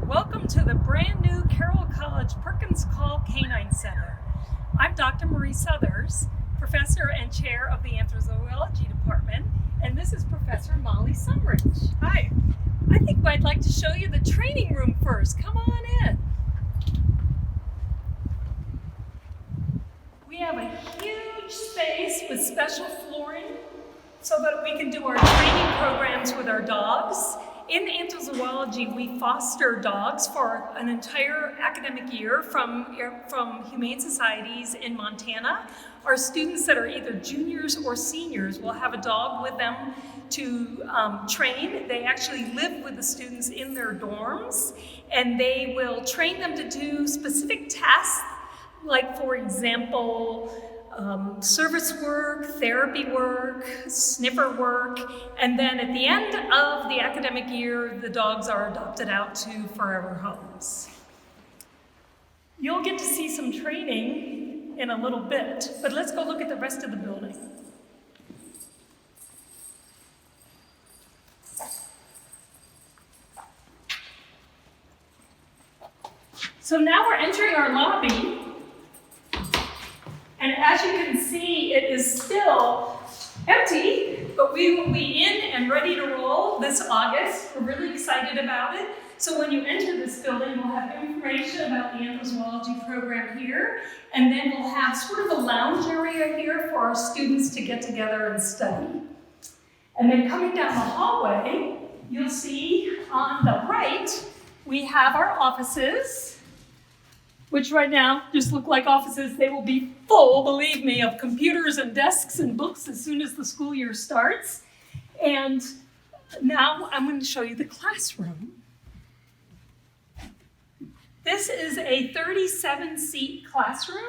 Welcome to the brand new Carroll College Perkins Call Canine Center. I'm Dr. Marie Suthers, Professor and Chair of the Anthrozoology Department, and this is Professor Molly Sumridge. Hi. I think I'd like to show you the training room first. Come on in. We have a huge space with special flooring so that we can do our training programs with our dogs. In Anthrozoology, we foster dogs for an entire academic year from humane societies in Montana. Our students that are either juniors or seniors will have a dog with them to train. They actually live with the students in their dorms, and they will train them to do specific tasks, like, for example, service work, therapy work, sniffer work, and then at the end of the academic year, the dogs are adopted out to forever homes. You'll get to see some training in a little bit, but let's go look at the rest of the building. So now we're entering our lobby. And as you can see, it is still empty, but we will be in and ready to roll this August. We're really excited about it. So when you enter this building, we'll have information about the Anthrozoology program here, and then we'll have sort of a lounge area here for our students to get together and study. And then coming down the hallway, you'll see on the right, we have our offices, which right now just look like offices. They will be full, believe me, of computers and desks and books as soon as the school year starts. And now I'm going to show you the classroom. This is a 37-seat classroom,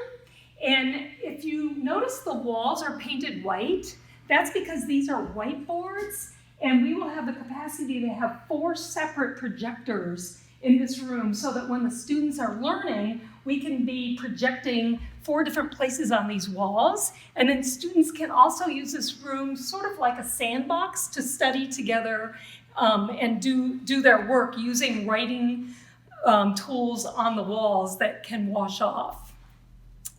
and if you notice the walls are painted white, that's because these are whiteboards, and we will have the capacity to have 4 separate projectors in this room so that when the students are learning, we can be projecting 4 different places on these walls. And then students can also use this room sort of like a sandbox to study together and do their work using writing tools on the walls that can wash off.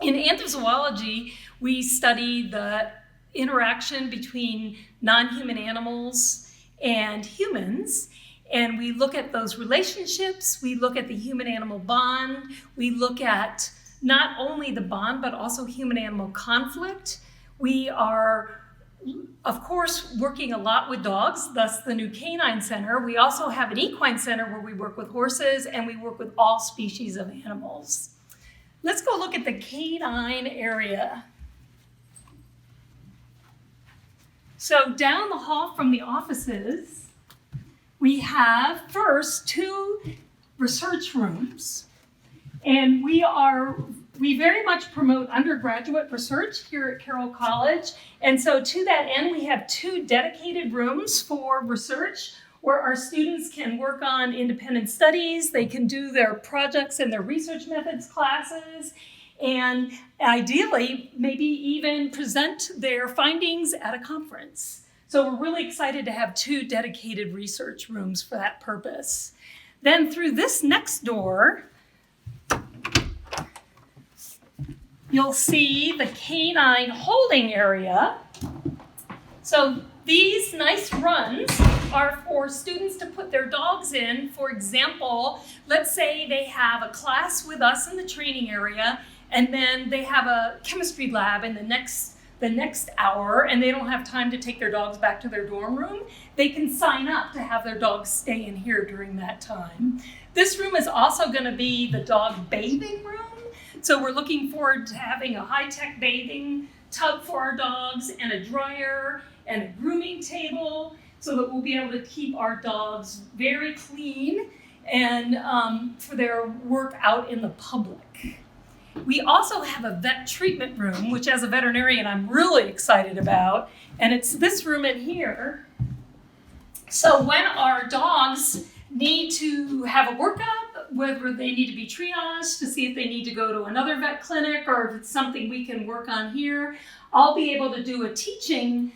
In Anthrozoology, we study the interaction between non-human animals and humans. And we look at those relationships, we look at the human-animal bond, we look at not only the bond, but also human-animal conflict. We are, of course, working a lot with dogs, thus the new Canine Center. We also have an equine center where we work with horses, and we work with all species of animals. Let's go look at the canine area. So down the hall from the offices, we have first 2 research rooms, and we very much promote undergraduate research here at Carroll College. And so to that end, we have 2 dedicated rooms for research where our students can work on independent studies, they can do their projects and their research methods classes, and ideally, maybe even present their findings at a conference. So we're really excited to have 2 dedicated research rooms for that purpose. Then through this next door, you'll see the canine holding area. So these nice runs are for students to put their dogs in. For example, let's say they have a class with us in the training area, and then they have a chemistry lab in the next hour, and they don't have time to take their dogs back to their dorm room. They can sign up to have their dogs stay in here during that time. This room is also going to be the dog bathing room. So we're looking forward to having a high-tech bathing tub for our dogs and a dryer and a grooming table so that we'll be able to keep our dogs very clean and for their work out in the public. We also have a vet treatment room, which as a veterinarian I'm really excited about, and it's this room in here. So when our dogs need to have a workup, whether they need to be triaged to see if they need to go to another vet clinic or if it's something we can work on here, I'll be able to do a teaching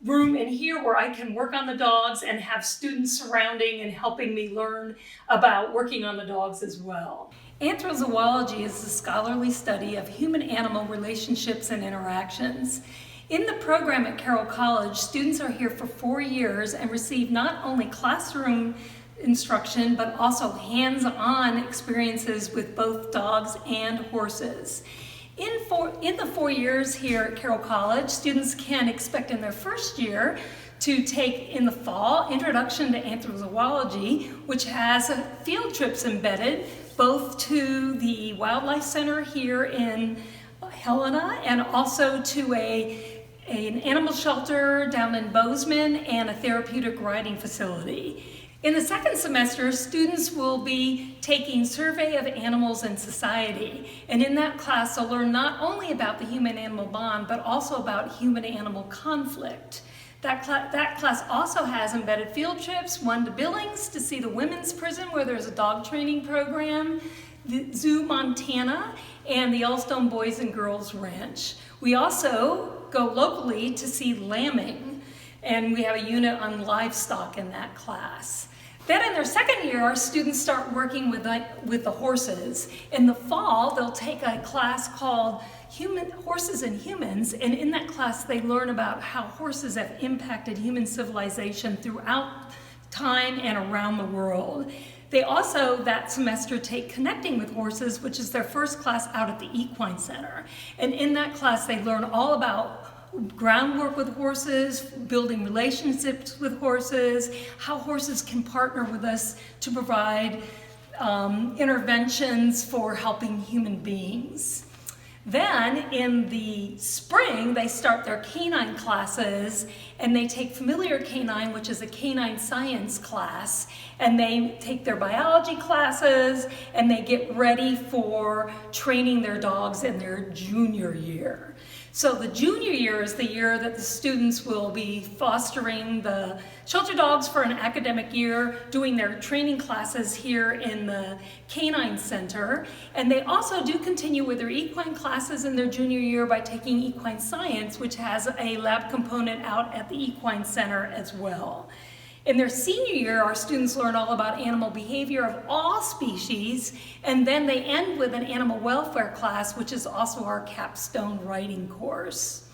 room in here where I can work on the dogs and have students surrounding and helping me learn about working on the dogs as well. Anthrozoology is the scholarly study of human-animal relationships and interactions. In the program at Carroll College, students are here for 4 years and receive not only classroom instruction, but also hands-on experiences with both dogs and horses. In the 4 years here at Carroll College, students can expect in their first year to take in the fall Introduction to Anthrozoology, which has field trips embedded both to the Wildlife Center here in Helena and also to an animal shelter down in Bozeman and a therapeutic riding facility. In the second semester, students will be taking Survey of Animals and Society, and in that class they'll learn not only about the human-animal bond, but also about human-animal conflict. That class also has embedded field trips, one to Billings to see the women's prison where there's a dog training program, the Zoo Montana, and the Yellowstone Boys and Girls Ranch. We also go locally to see lambing, and we have a unit on livestock in that class. Then in their second year, our students start working with the horses. In the fall, they'll take a class called Horses and Humans, and in that class they learn about how horses have impacted human civilization throughout time and around the world. They also, that semester, take Connecting with Horses, which is their first class out at the Equine Center. And in that class they learn all about groundwork with horses, building relationships with horses, how horses can partner with us to provide interventions for helping human beings. Then in the spring, they start their canine classes and they take Familiar Canine, which is a canine science class, and they take their biology classes and they get ready for training their dogs in their junior year. So the junior year is the year that the students will be fostering the shelter dogs for an academic year, doing their training classes here in the Canine Center. And they also do continue with their equine classes in their junior year by taking equine science, which has a lab component out at the Equine Center as well. In their senior year, our students learn all about animal behavior of all species, and then they end with an animal welfare class, which is also our capstone writing course.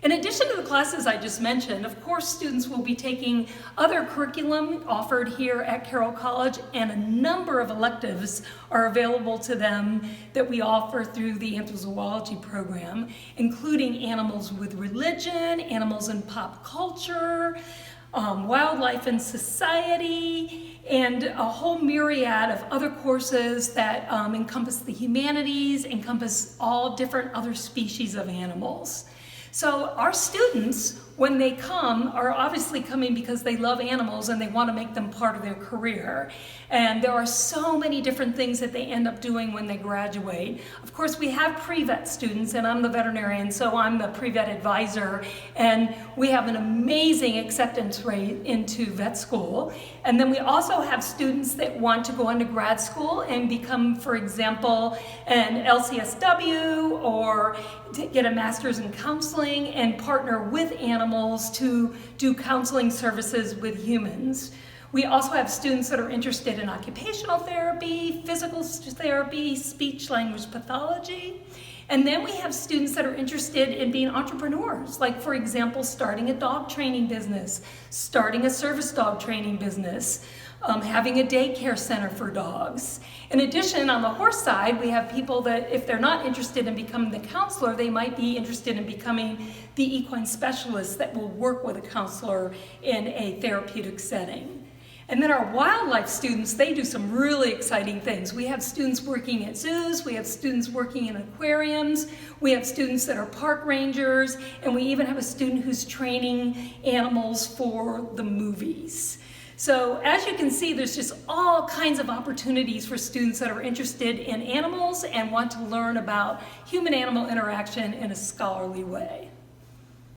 In addition to the classes I just mentioned, of course, students will be taking other curriculum offered here at Carroll College, and a number of electives are available to them that we offer through the Anthrozoology program, including animals with religion, animals in pop culture, wildlife and society, and a whole myriad of other courses that encompass the humanities, encompass all different other species of animals. So our students, when they come, are obviously coming because they love animals and they want to make them part of their career. And there are so many different things that they end up doing when they graduate. Of course, we have pre-vet students, and I'm the veterinarian, so I'm the pre-vet advisor. And we have an amazing acceptance rate into vet school. And then we also have students that want to go into grad school and become, for example, an LCSW or to get a master's in counseling and partner with animals to do counseling services with humans. We also have students that are interested in occupational therapy, physical therapy, speech-language pathology. And then we have students that are interested in being entrepreneurs, like, for example, starting a dog training business, starting a service dog training business, having a daycare center for dogs. In addition, on the horse side, we have people that, if they're not interested in becoming the counselor, they might be interested in becoming the equine specialist that will work with a counselor in a therapeutic setting. And then our wildlife students, they do some really exciting things. We have students working at zoos, we have students working in aquariums, we have students that are park rangers, and we even have a student who's training animals for the movies. So as you can see, there's just all kinds of opportunities for students that are interested in animals and want to learn about human-animal interaction in a scholarly way.